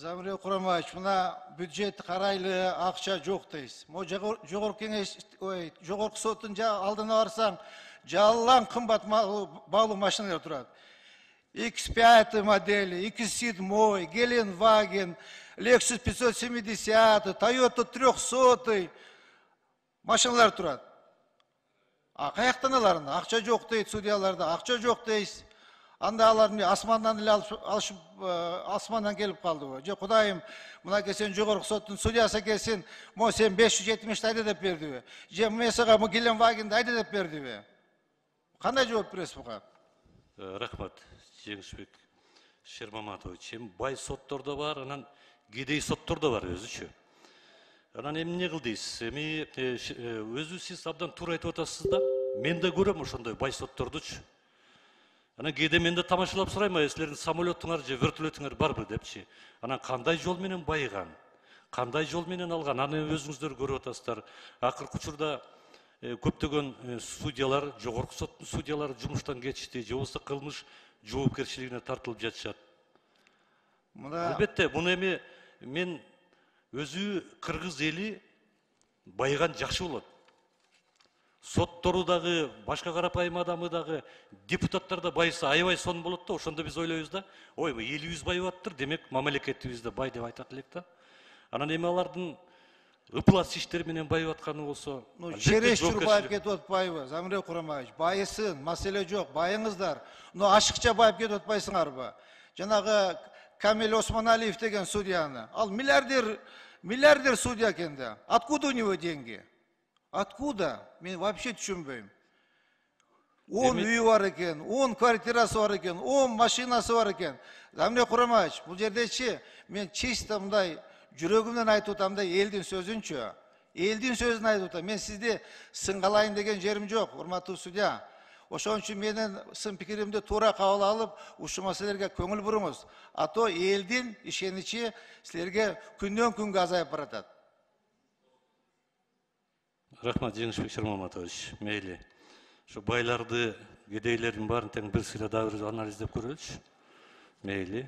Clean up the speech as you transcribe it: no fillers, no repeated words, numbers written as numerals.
Zamire Kuramach, mına büdjet karaylı akça yok deyiz. Mo jogorku kengeş, jogorku sotunca aldığına varsan, жаллан kımbat bağlı maşinalar turadi. X5 modeli, X7, Gelenwagen, Lexus 570, Toyota 300 maşinalar turadi. Kayaktan alarında, akça yok deyit, sudiyalarda akça yok deyiz. Anda alarını asmandan ile alışıp, asmandan gelip kaldı o. Je Kudayım, buna kelsen jogorku sottun sudiyası kelsin, mo sen 570 ayda dep berdi. Je mesela mo Gelenwagen'da ayda dep berdi. Qanday жооп бересиз буга? Рахмат, Жеңишбек Шермаматович. Бай соттор да бар, анан кедей соттор да бар өзүчү. Анан эмне кыл дейсиз? Эми өзү сиз абдан туура айтып атасыз да. Мен да көрөм ошондой бай соттордучу. Анан кээде мен да тамашалап сурайм, силердин самолетуңар же вертолетуңар барбы депчи. Анан кандай жол менен байыган? Кандай жол менен алган? Аны өзүңүздөр көрүп атасыздар. Акыркы учурда көптөгөн судьялар, жогорку соттун судьялары жумуштан кетишти, же болбосо кылмыш жоопкерчилигине тартылып жатышат. Албетте, буну эми мен өзү кыргыз эли байыган жакшы болот. Соттору дагы, башка карапайым адамы дагы, депутаттар да байыса аябай сон болот да, ошондо биз ойлойбуз да, ой, элибиз байыбаттыр, демек мамлекетибиз да бай деп айтат элек да. Анан эми алардын ыплас иштер менен байып атканы болсо, чересчур байып кетип атпайбы? Замир Курамаевич, байысын, маселе жок, байыңыздар. Но ашыкча байып кетип атпайсыңарбы? Жанагы Камил Осмоналиев деген судьяны, ал миллиардер судья экен да. Откуда у него деньги? Откуда? Мен вообще түшүнбөйм. 10 үйү бар экен, 10 квартирасы бар экен, 10 машинасы бар экен. Замир Курамаевич, бул жердечи мен чисто мындай жүрөгүмдөн айтып атам да, элдин сөзүнчү. Элдин сөзүн айтып атам. Мен сизди сыңгалайын деген жерим жок, урматтуу судья. Ошон үчүн менин сын пикиримди туура кабыл алып, ушул маселелерге көңүл буруңуз. А то элдин ишеничи силерге күндөн күнгө азайып баратат. Рахмат, Жеңишбек Шермаматович. Мейли. Şu байларды, кедейлердин баарын тең бир сыйра дагы анализдеп көрөлүчү. Мейли.